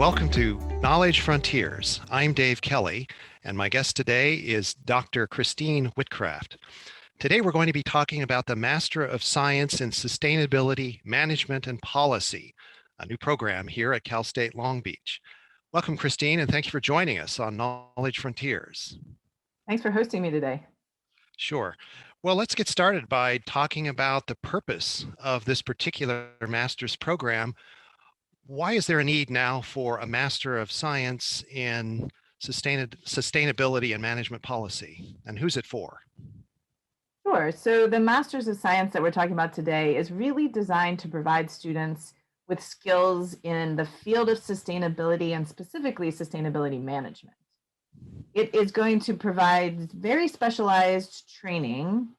Welcome to Knowledge Frontiers. I'm Dave Kelly, and my guest today is Dr. Christine Whitcraft. Today we're going to be talking about the Master of Science in Sustainability, Management, and Policy, a new program here at Cal State Long Beach. Welcome, Christine, and thank you for joining us on Knowledge Frontiers. Thanks for hosting me today. Sure. Well, let's get started by talking about the purpose of this particular master's program. Why is there a need now for a Master of Science in Sustainability and Management Policy? And who's it for? Sure. So the Masters of Science that we're talking about today is really designed to provide students with skills in the field of sustainability and specifically sustainability management. It is going to provide very specialized training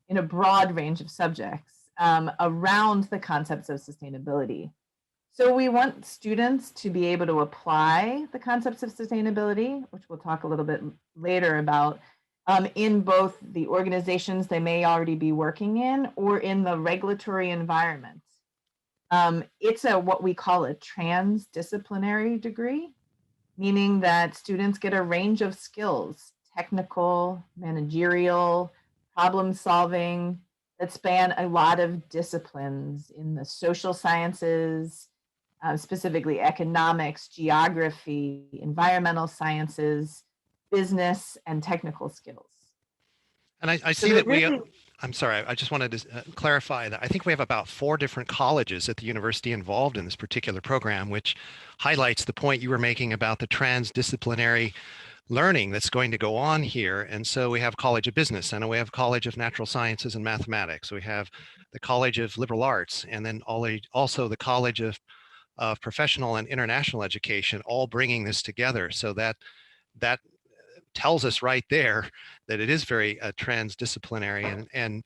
in a broad range of subjects around the concepts of sustainability. So we want students to be able to apply the concepts of sustainability, which we'll talk a little bit later about, in both the organizations they may already be working in or in the regulatory environment. It's what we call a transdisciplinary degree, meaning that students get a range of skills, technical, managerial, problem solving, that span a lot of disciplines in the social sciences, specifically economics, geography, environmental sciences, business, and technical skills. And I see that I'm sorry, I just wanted to clarify that I think we have about 4 different colleges at the university involved in this particular program, which highlights the point you were making about the transdisciplinary learning that's going to go on here. And so we have College of Business, and we have College of Natural Sciences and Mathematics. We have the College of Liberal Arts, and then also the College of Professional and International Education, all bringing this together. So that tells us right there that it is very transdisciplinary, and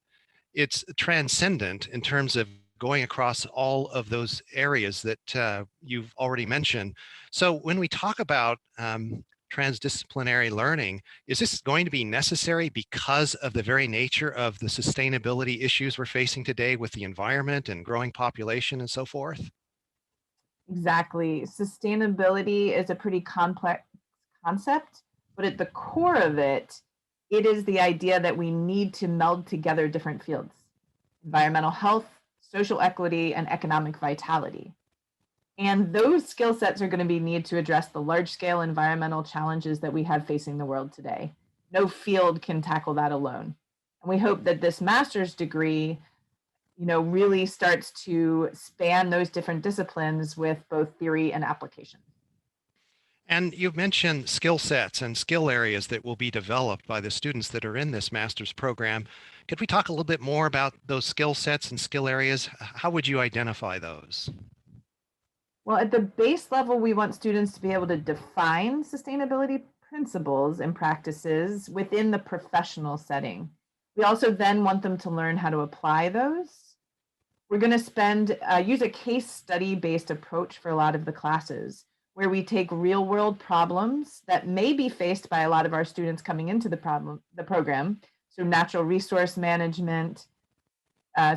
it's transcendent in terms of going across all of those areas that you've already mentioned. So when we talk about transdisciplinary learning, is this going to be necessary because of the very nature of the sustainability issues we're facing today with the environment and growing population and so forth? Exactly. Sustainability is a pretty complex concept, but at the core of it, it is the idea that we need to meld together different fields: environmental health, social equity, and economic vitality. And those skill sets are going to be needed to address the large-scale environmental challenges that we have facing the world today. No field can tackle that alone. And we hope that this master's degree really starts to span those different disciplines with both theory and application. And you've mentioned skill sets and skill areas that will be developed by the students that are in this master's program. Could we talk a little bit more about those skill sets and skill areas? How would you identify those? Well, at the base level, we want students to be able to define sustainability principles and practices within the professional setting. We also then want them to learn how to apply those. We're going to use a case study based approach for a lot of the classes, where we take real world problems that may be faced by a lot of our students coming into the program. So natural resource management,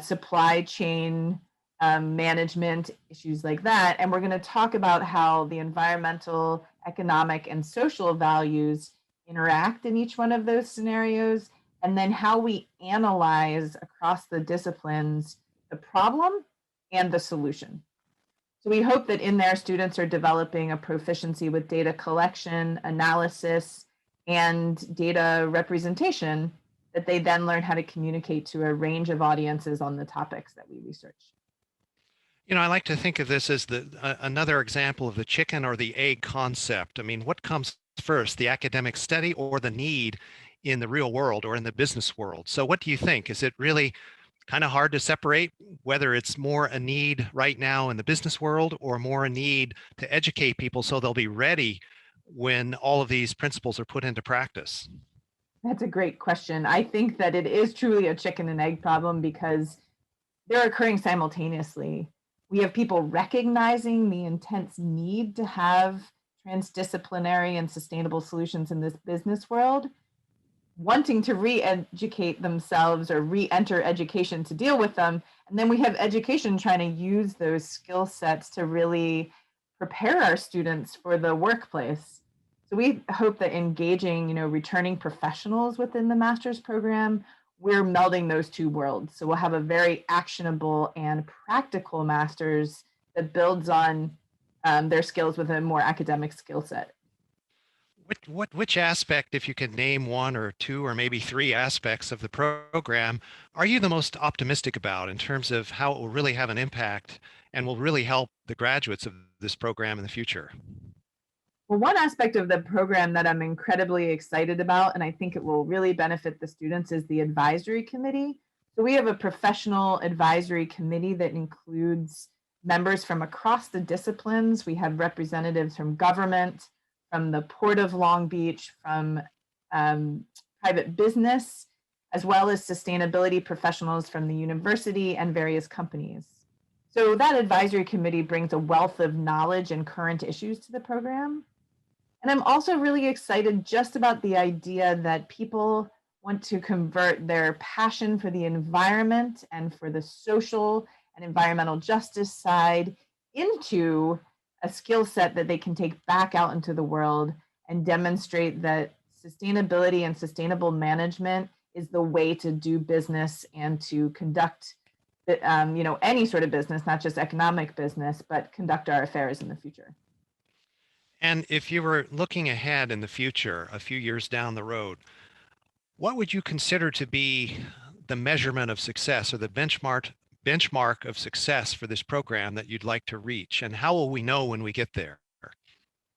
supply chain management, issues like that. And we're going to talk about how the environmental, economic, and social values interact in each one of those scenarios, and then how we analyze across the disciplines the problem and the solution. So we hope that in there, students are developing a proficiency with data collection, analysis, and data representation that they then learn how to communicate to a range of audiences on the topics that we research. I like to think of this as another example of the chicken or the egg concept. I mean, what comes first, the academic study or the need in the real world or in the business world? So what do you think? Is it really kind of hard to separate whether it's more a need right now in the business world or more a need to educate people so they'll be ready when all of these principles are put into practice? That's a great question. I think that it is truly a chicken and egg problem because they're occurring simultaneously. We have people recognizing the intense need to have transdisciplinary and sustainable solutions in this business world, wanting to re-educate themselves or re-enter education to deal with them. And then we have education trying to use those skill sets to really prepare our students for the workplace. So we hope that engaging, returning professionals within the master's program, we're melding those two worlds. So we'll have a very actionable and practical master's that builds on their skills with a more academic skill set. Which aspect, if you could name one or two or maybe three aspects of the program, are you the most optimistic about in terms of how it will really have an impact and will really help the graduates of this program in the future? Well, one aspect of the program that I'm incredibly excited about, and I think it will really benefit the students, is the advisory committee. So we have a professional advisory committee that includes members from across the disciplines. We have representatives from government, from the Port of Long Beach, from private business, as well as sustainability professionals from the university and various companies. So that advisory committee brings a wealth of knowledge and current issues to the program. And I'm also really excited just about the idea that people want to convert their passion for the environment and for the social and environmental justice side into a skill set that they can take back out into the world and demonstrate that sustainability and sustainable management is the way to do business and to conduct any sort of business, not just economic business, but conduct our affairs in the future. And if you were looking ahead in the future, a few years down the road, what would you consider to be the measurement of success or the benchmark of success for this program that you'd like to reach? And how will we know when we get there?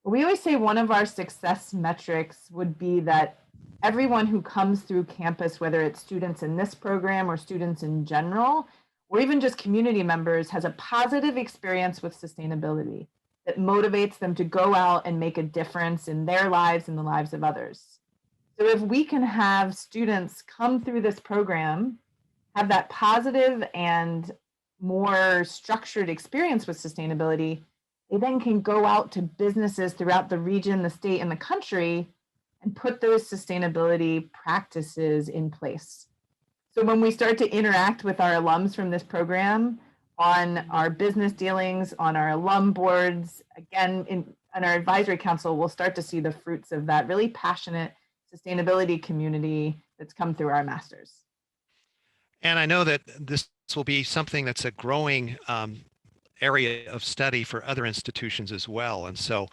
We always say one of our success metrics would be that everyone who comes through campus, whether it's students in this program or students in general, or even just community members, has a positive experience with sustainability that motivates them to go out and make a difference in their lives and the lives of others. So if we can have students come through this program, have that positive and more structured experience with sustainability, they then can go out to businesses throughout the region, the state, and the country and put those sustainability practices in place. So when we start to interact with our alums from this program on our business dealings, on our alum boards, again, on our advisory council, we'll start to see the fruits of that really passionate sustainability community that's come through our masters. And I know that this will be something that's a growing area of study for other institutions as well. And so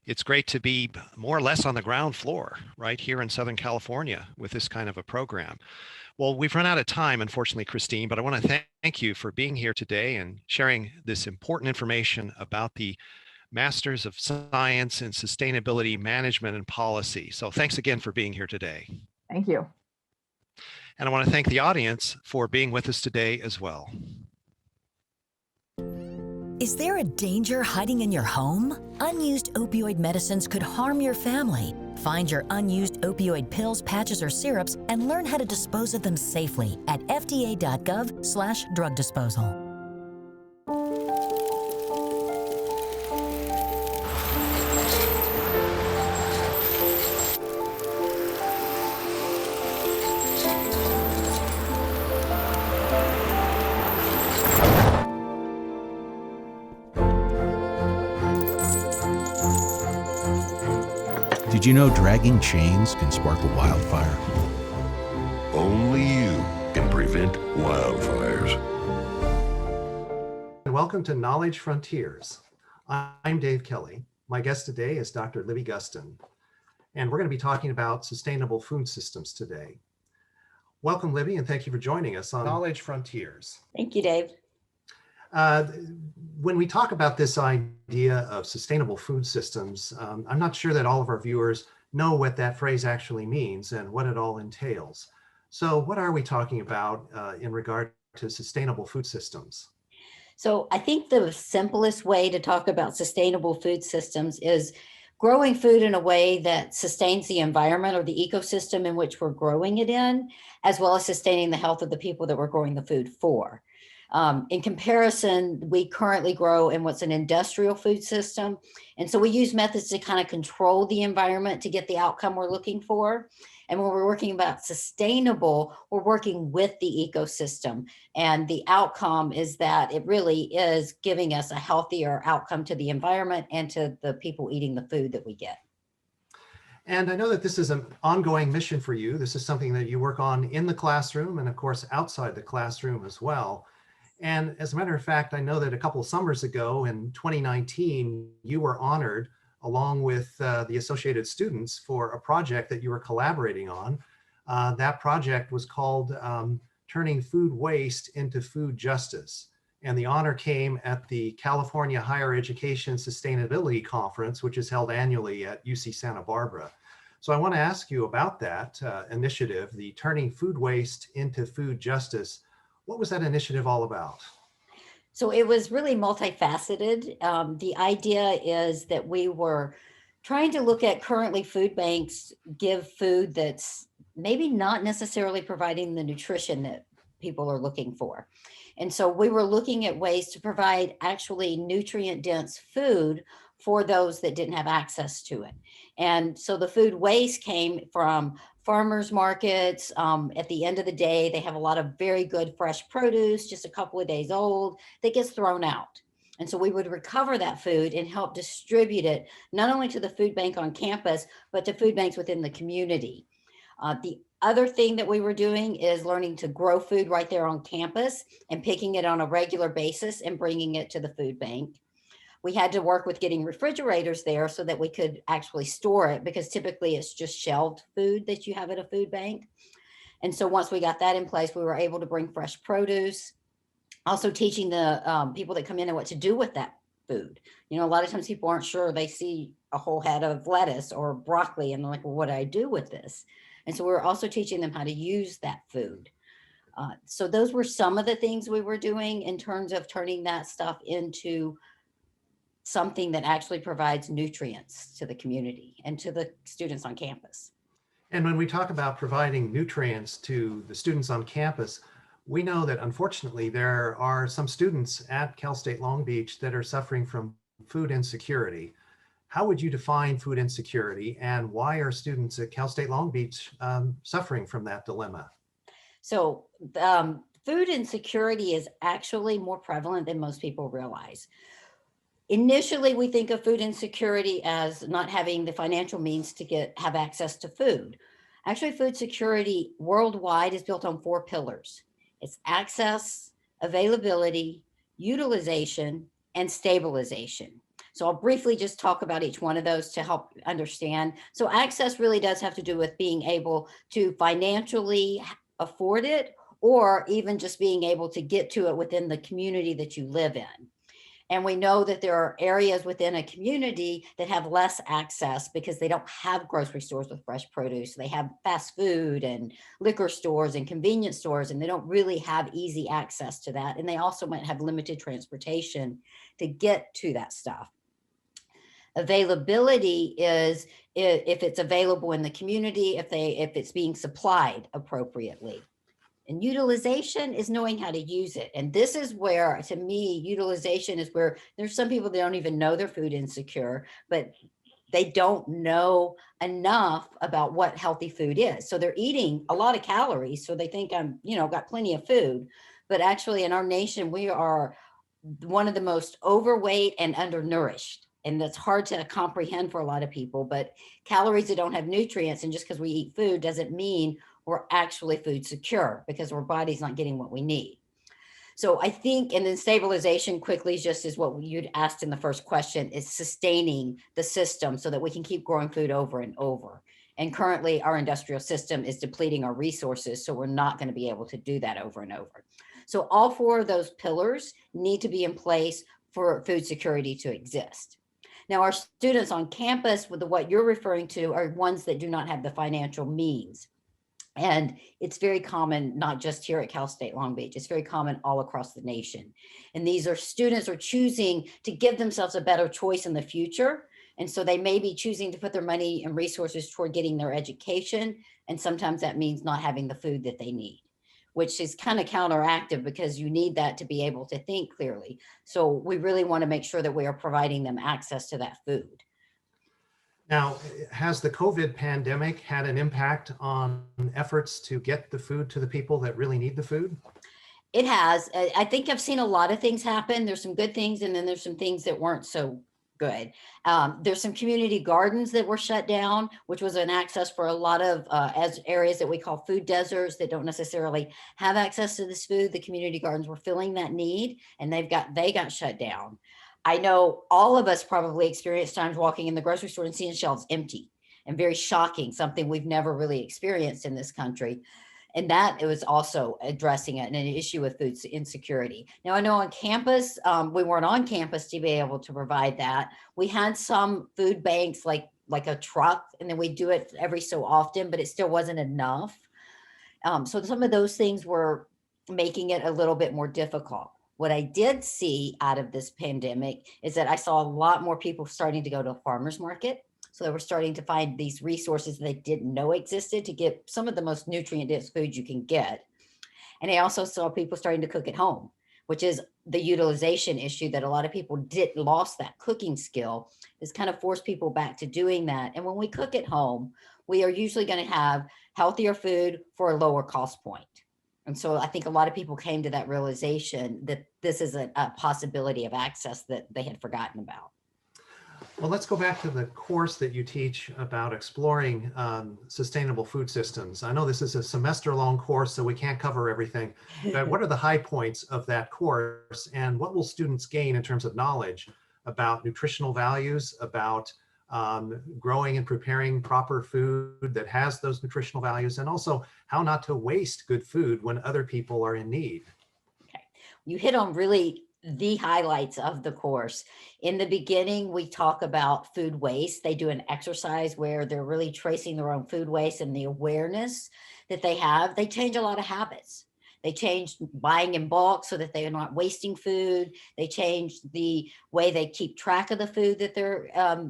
it's great to be more or less on the ground floor right here in Southern California with this kind of a program. Well, we've run out of time, unfortunately, Christine, but I want to thank you for being here today and sharing this important information about the Masters of Science in Sustainability Management and Policy. So thanks again for being here today. Thank you. And I want to thank the audience for being with us today as well. Is there a danger hiding in your home? Unused opioid medicines could harm your family. Find your unused opioid pills, patches, or syrups and learn how to dispose of them safely at fda.gov/drug disposal. Did you know dragging chains can spark a wildfire? Only you can prevent wildfires. Welcome to Knowledge Frontiers. I'm Dave Kelly. My guest today is Dr. Libby Gustin, and we're going to be talking about sustainable food systems today. Welcome, Libby, and thank you for joining us on Knowledge Frontiers. Thank you, Dave. When we talk about this idea of sustainable food systems, I'm not sure that all of our viewers know what that phrase actually means and what it all entails. So what are we talking about in regard to sustainable food systems? So I think the simplest way to talk about sustainable food systems is growing food in a way that sustains the environment or the ecosystem in which we're growing it in, as well as sustaining the health of the people that we're growing the food for. In comparison, we currently grow in what's an industrial food system. And so we use methods to kind of control the environment to get the outcome we're looking for. And when we're working about sustainable, we're working with the ecosystem. And the outcome is that it really is giving us a healthier outcome to the environment and to the people eating the food that we get. And I know that this is an ongoing mission for you. This is something that you work on in the classroom and of course outside the classroom as well. And as a matter of fact, I know that a couple of summers ago in 2019, you were honored along with the associated students for a project that you were collaborating on. That project was called Turning Food Waste into Food Justice. And the honor came at the California Higher Education Sustainability Conference, which is held annually at UC Santa Barbara. So I want to ask you about that initiative, the Turning Food Waste into Food Justice. What was that initiative all about? So it was really multifaceted. The idea is that we were trying to look at currently food banks give food that's maybe not necessarily providing the nutrition that people are looking for. And so we were looking at ways to provide actually nutrient dense food for those that didn't have access to it. And so the food waste came from farmers markets. At the end of the day, they have a lot of very good fresh produce, just a couple of days old, that gets thrown out. And so we would recover that food and help distribute it, not only to the food bank on campus, but to food banks within the community. The other thing that we were doing is learning to grow food right there on campus and picking it on a regular basis and bringing it to the food bank. We had to work with getting refrigerators there so that we could actually store it, because typically it's just shelved food that you have at a food bank. And so once we got that in place, we were able to bring fresh produce, also teaching the people that come in and what to do with that food. You know, a lot of times people aren't sure. They see a whole head of lettuce or broccoli and they're like, well, what do I do with this? And so we're also teaching them how to use that food. So those were some of the things we were doing in terms of turning that stuff into something that actually provides nutrients to the community and to the students on campus. And when we talk about providing nutrients to the students on campus, we know that unfortunately there are some students at Cal State Long Beach that are suffering from food insecurity. How would you define food insecurity, and why are students at Cal State Long Beach suffering from that dilemma? So food insecurity is actually more prevalent than most people realize. Initially, we think of food insecurity as not having the financial means to have access to food. Actually, food security worldwide is built on 4 pillars. It's access, availability, utilization, and stabilization. So I'll briefly just talk about each one of those to help understand. So access really does have to do with being able to financially afford it, or even just being able to get to it within the community that you live in. And we know that there are areas within a community that have less access because they don't have grocery stores with fresh produce. They have fast food and liquor stores and convenience stores, and they don't really have easy access to that. And they also might have limited transportation to get to that stuff. Availability is if it's available in the community, if it's being supplied appropriately. And utilization is knowing how to use it. And this is where, to me, utilization is where there's some people that don't even know they're food insecure, but they don't know enough about what healthy food is. So they're eating a lot of calories. So they think I'm, got plenty of food. But actually in our nation, we are one of the most overweight and undernourished. And that's hard to comprehend for a lot of people, but calories that don't have nutrients, and just because we eat food doesn't mean we're actually food secure, because our body's not getting what we need. So I think, and then stabilization quickly, just as what you'd asked in the first question, is sustaining the system so that we can keep growing food over and over. And currently our industrial system is depleting our resources, so we're not going to be able to do that over and over. So all 4 of those pillars need to be in place for food security to exist. Now, our students on campus, with what you're referring to, are ones that do not have the financial means. And it's very common, not just here at Cal State Long Beach, it's very common all across the nation. And these are students are choosing to give themselves a better choice in the future. And so they may be choosing to put their money and resources toward getting their education. And sometimes that means not having the food that they need. which is kind of counteractive because you need that to be able to think clearly. So we really want to make sure that we are providing them access to that food. Now, has the COVID pandemic had an impact on efforts to get the food to the people that really need the food? It has. I think I've seen a lot of things happen. There's some good things, and then there's some things that weren't so good. There's some community gardens that were shut down, which was an access for a lot of as areas that we call food deserts that don't necessarily have access to this food. The community gardens were filling that need, and they got shut down. I know all of us probably experienced times walking in the grocery store and seeing shelves empty, and very shocking, something we've never really experienced in this country. And that it was also addressing it and an issue with food insecurity. Now, I know on campus, we weren't on campus to be able to provide that. We had some food banks like a truck, and then we do it every so often, but it still wasn't enough. So some of those things were making it a little bit more difficult. What I did see out of this pandemic is that I saw a lot more people starting to go to a farmer's market. So they were starting to find these resources they didn't know existed to get some of the most nutrient-dense food you can get. And I also saw people starting to cook at home, which is the utilization issue that a lot of people lost that cooking skill. It's kind of forced people back to doing that. And when we cook at home, we are usually going to have healthier food for a lower cost point. And so I think a lot of people came to that realization that this is a possibility of access that they had forgotten about. Well, let's go back to the course that you teach about exploring sustainable food systems. I know this is a semester-long course, so we can't cover everything, but what are the high points of that course, and what will students gain in terms of knowledge about nutritional values, about growing and preparing proper food that has those nutritional values, and also how not to waste good food when other people are in need? Okay. You hit on really the highlights of the course. In the beginning, we talk about food waste. They do an exercise where they're really tracing their own food waste and the awareness that they have. They change a lot of habits. They change buying in bulk so that they are not wasting food. They change the way they keep track of the food that they're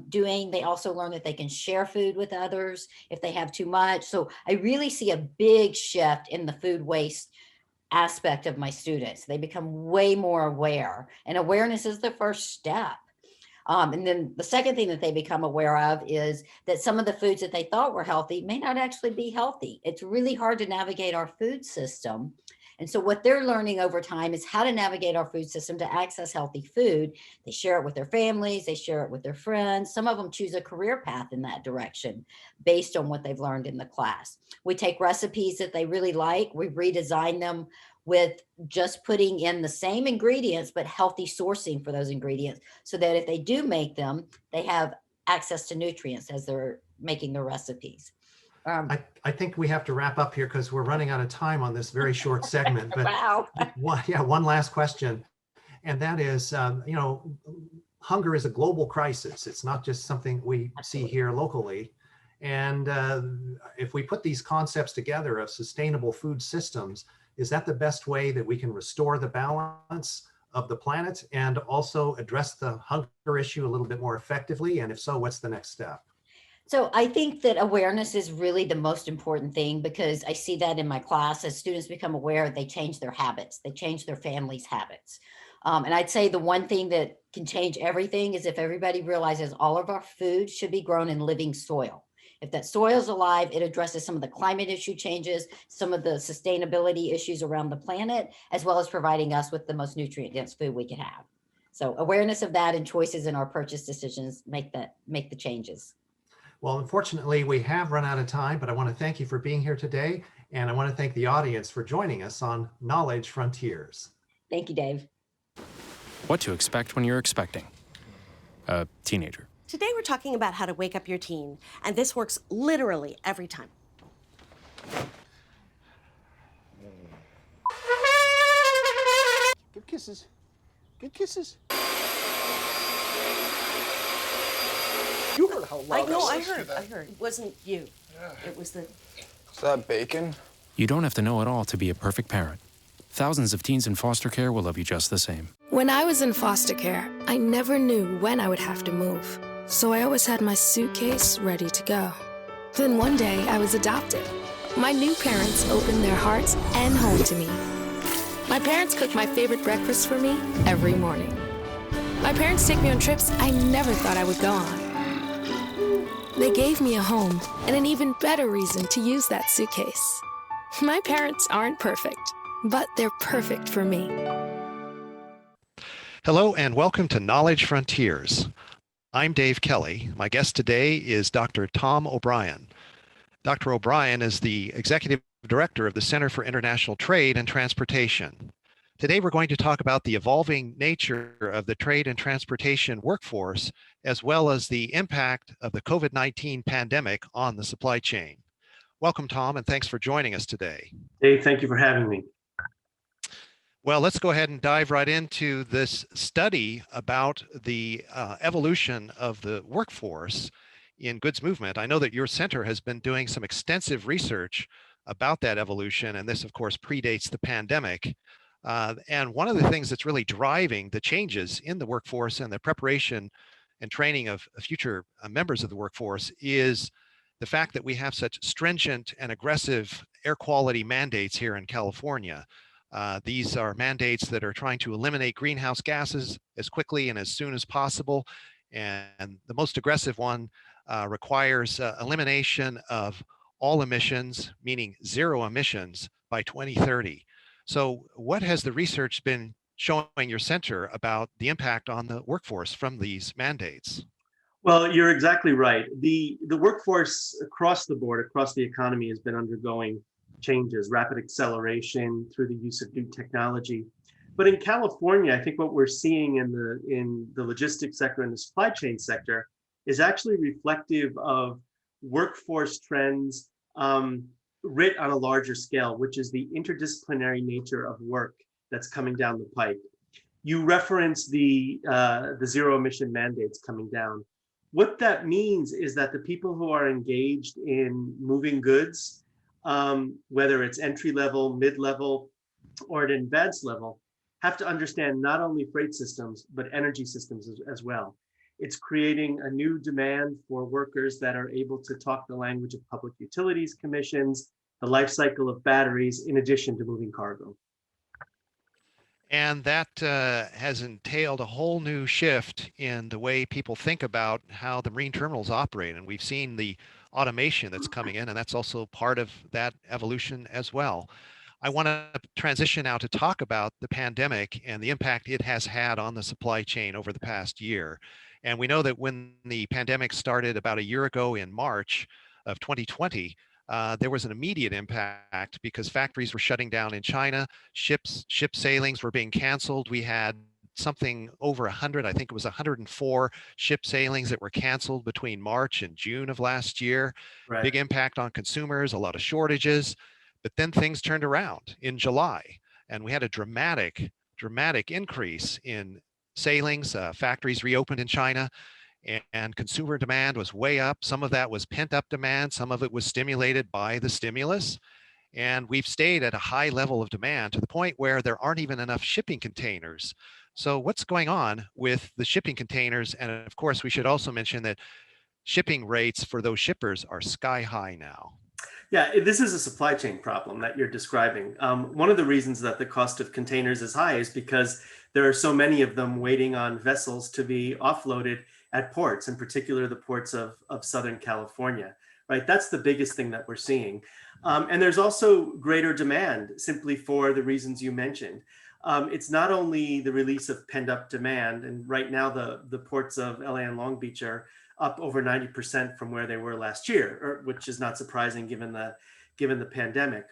doing. They also learn that they can share food with others if they have too much. So I really see a big shift in the food waste aspect of my students. They become way more aware, and awareness is the first step. And then the second thing that they become aware of is that some of the foods that they thought were healthy may not actually be healthy. It's really hard to navigate our food system. And so what they're learning over time is how to navigate our food system to access healthy food. They share it with their families, they share it with their friends. Some of them choose a career path in that direction based on what they've learned in the class. We take recipes that they really like, we redesign them with just putting in the same ingredients, but healthy sourcing for those ingredients so that if they do make them, they have access to nutrients as they're making the recipes. I think we have to wrap up here because we're running out of time on this very short segment. But Wow. one last question, and that is, hunger is a global crisis. It's not just something we see here locally. And if we put these concepts together of sustainable food systems, is that the best way that we can restore the balance of the planet and also address the hunger issue a little bit more effectively? And if so, what's the next step? So I think that awareness is really the most important thing, because I see that in my class. As students become aware, they change their habits, they change their family's habits. And I'd say the one thing that can change everything is if everybody realizes all of our food should be grown in living soil. If that soil is alive, it addresses some of the climate issue changes, some of the sustainability issues around the planet, as well as providing us with the most nutrient-dense food we can have. So awareness of that and choices in our purchase decisions make the changes. Well, unfortunately, we have run out of time, but I want to thank you for being here today. And I want to thank the audience for joining us on Knowledge Frontiers. Thank you, Dave. What to expect when you're expecting a teenager. Today we're talking about how to wake up your teen, and this works literally every time. Give kisses. Give kisses. You heard how loud I heard. It wasn't you. Yeah. It was the... Is that bacon? You don't have to know it all to be a perfect parent. Thousands of teens in foster care will love you just the same. When I was in foster care, I never knew when I would have to move. So I always had my suitcase ready to go. Then one day I was adopted. My new parents opened their hearts and home to me. My parents cook my favorite breakfast for me every morning. My parents take me on trips I never thought I would go on. They gave me a home and an even better reason to use that suitcase. My parents aren't perfect, but they're perfect for me. Hello and welcome to Knowledge Frontiers. I'm Dave Kelly. My guest today is Dr. Tom OBrien. Dr. OBrien is the Executive Director of the Center for International Trade and Transportation. Today we're going to talk about the evolving nature of the trade and transportation workforce, as well as the impact of the COVID-19 pandemic on the supply chain. Welcome, Tom, and thanks for joining us today. Dave, thank you for having me. Well, let's go ahead and dive right into this study about the evolution of the workforce in goods movement. I know that your center has been doing some extensive research about that evolution, and this, of course, predates the pandemic. And one of the things that's really driving the changes in the workforce and the preparation and training of future members of the workforce is the fact that we have such stringent and aggressive air quality mandates here in California. These are mandates that are trying to eliminate greenhouse gases as quickly and as soon as possible. And the most aggressive one requires elimination of all emissions, meaning zero emissions by 2030. So what has the research been showing your center about the impact on the workforce from these mandates? Well, you're exactly right. The workforce across the board, across the economy, has been undergoing changes, rapid acceleration through the use of new technology. But in California, I think what we're seeing in the logistics sector and the supply chain sector is actually reflective of workforce trends writ on a larger scale, which is the interdisciplinary nature of work that's coming down the pike. You reference the zero emission mandates coming down. What that means is that the people who are engaged in moving goods, whether it's entry level, mid-level, or at advanced level, have to understand not only freight systems, but energy systems as well. It's creating a new demand for workers that are able to talk the language of public utilities commissions, the life cycle of batteries, in addition to moving cargo. And that has entailed a whole new shift in the way people think about how the marine terminals operate. And we've seen the automation that's coming in, and that's also part of that evolution as well. I want to transition now to talk about the pandemic and the impact it has had on the supply chain over the past year. And we know that when the pandemic started about a year ago in March of 2020, there was an immediate impact because factories were shutting down in China, ship sailings were being canceled. We had something over 100, I think it was 104 ship sailings that were canceled between March and June of last year. Right. Big impact on consumers, a lot of shortages. But then things turned around in July, and we had a dramatic increase in sailings. Factories reopened in China, and consumer demand was way up. Some of that was pent-up demand. Some of it was stimulated by the stimulus. And we've stayed at a high level of demand to the point where there aren't even enough shipping containers. So what's going on with the shipping containers? And of course, we should also mention that shipping rates for those shippers are sky high now. Yeah, this is a supply chain problem that you're describing. One of the reasons that the cost of containers is high is because there are so many of them waiting on vessels to be offloaded at ports, in particular the ports of Southern California, right? That's the biggest thing that we're seeing. And there's also greater demand simply for the reasons you mentioned. It's not only the release of pent-up demand, and right now the ports of LA and Long Beach are up over 90% from where they were last year, which is not surprising given the pandemic.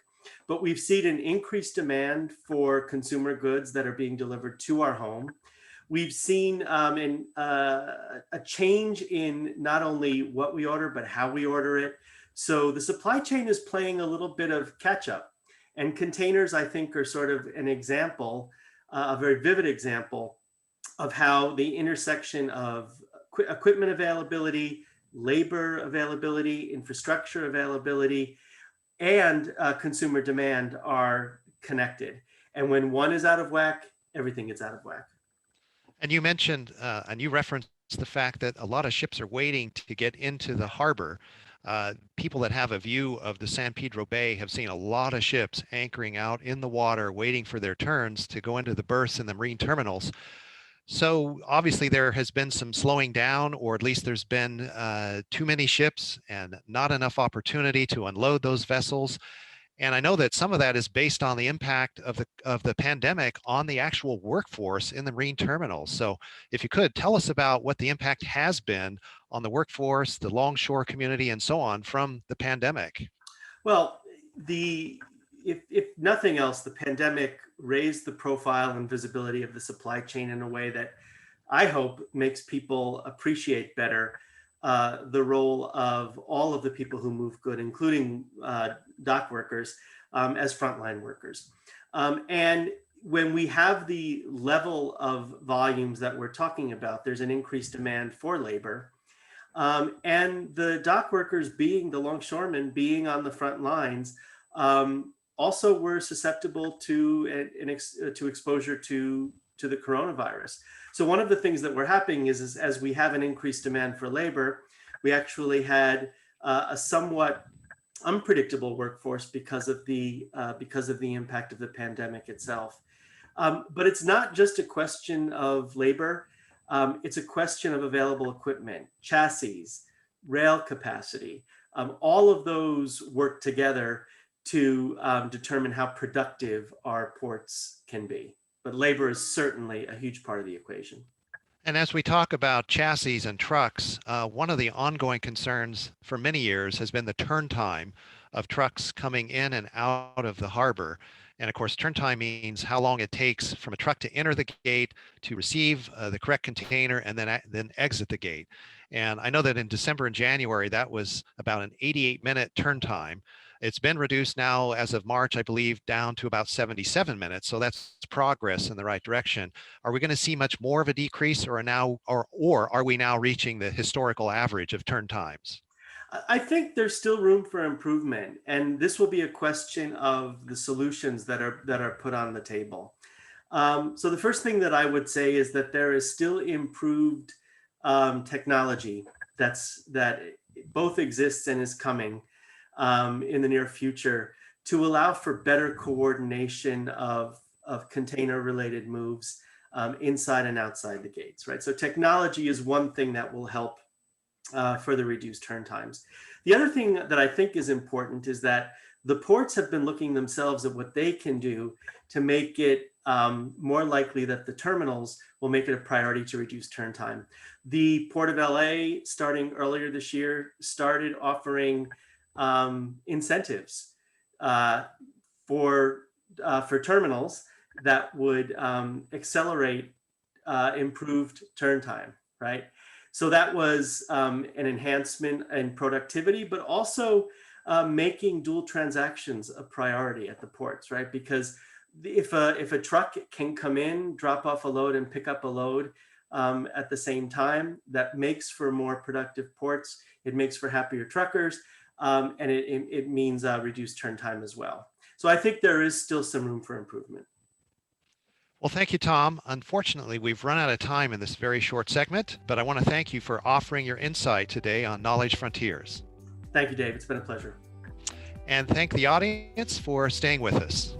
But we've seen an increased demand for consumer goods that are being delivered to our home. We've seen a change in not only what we order, but how we order it. So the supply chain is playing a little bit of catch up. And containers, I think, are sort of an example, a very vivid example of how the intersection of equipment availability, labor availability, infrastructure availability, and consumer demand are connected. And when one is out of whack, everything gets out of whack. And you mentioned, and you referenced the fact that a lot of ships are waiting to get into the harbor. People that have a view of the San Pedro Bay have seen a lot of ships anchoring out in the water, waiting for their turns to go into the berths in the marine terminals. So obviously there has been some slowing down, or at least there's been too many ships and not enough opportunity to unload those vessels. And I know that some of that is based on the impact of the pandemic on the actual workforce in the marine terminals. So if you could tell us about what the impact has been on the workforce, the longshore community, and so on from the pandemic. Well, if nothing else, the pandemic raised the profile and visibility of the supply chain in a way that I hope makes people appreciate better the role of all of the people who move good, including dock workers, as frontline workers. And when we have the level of volumes that we're talking about, there's an increased demand for labor. And the dock workers, being the longshoremen, being on the front lines, also were susceptible to exposure to the coronavirus. So one of the things that were happening is as we have an increased demand for labor, we actually had a somewhat unpredictable workforce because of the impact of the pandemic itself. But it's not just a question of labor. It's a question of available equipment, chassis, rail capacity. All of those work together to determine how productive our ports can be. But labor is certainly a huge part of the equation. And as we talk about chassis and trucks, one of the ongoing concerns for many years has been the turn time of trucks coming in and out of the harbor. And of course, turn time means how long it takes from a truck to enter the gate, to receive the correct container, and then exit the gate. And I know that in December and January, that was about an 88-minute turn time. It's been reduced now as of March, I believe, down to about 77 minutes. So that's progress in the right direction. Are we going to see much more of a decrease, or are we now reaching the historical average of turn times? I think there's still room for improvement, and this will be a question of the solutions that are put on the table. So the first thing that I would say is that there is still improved technology that both exists and is coming in the near future to allow for better coordination of container-related moves inside and outside the gates, right? So technology is one thing that will help further reduce turn times. The other thing that I think is important is that the ports have been looking themselves at what they can do to make it more likely that the terminals will make it a priority to reduce turn time. The Port of LA, starting earlier this year, started offering incentives for terminals that would accelerate improved turn time, right? So that was an enhancement in productivity, but also making dual transactions a priority at the ports, right? Because if a truck can come in, drop off a load, and pick up a load at the same time, that makes for more productive ports. It makes for happier truckers, and it means reduced turn time as well. So I think there is still some room for improvement. Well, thank you, Tom. Unfortunately, we've run out of time in this very short segment, but I want to thank you for offering your insight today on Knowledge Frontiers. Thank you, Dave. It's been a pleasure. And thank the audience for staying with us.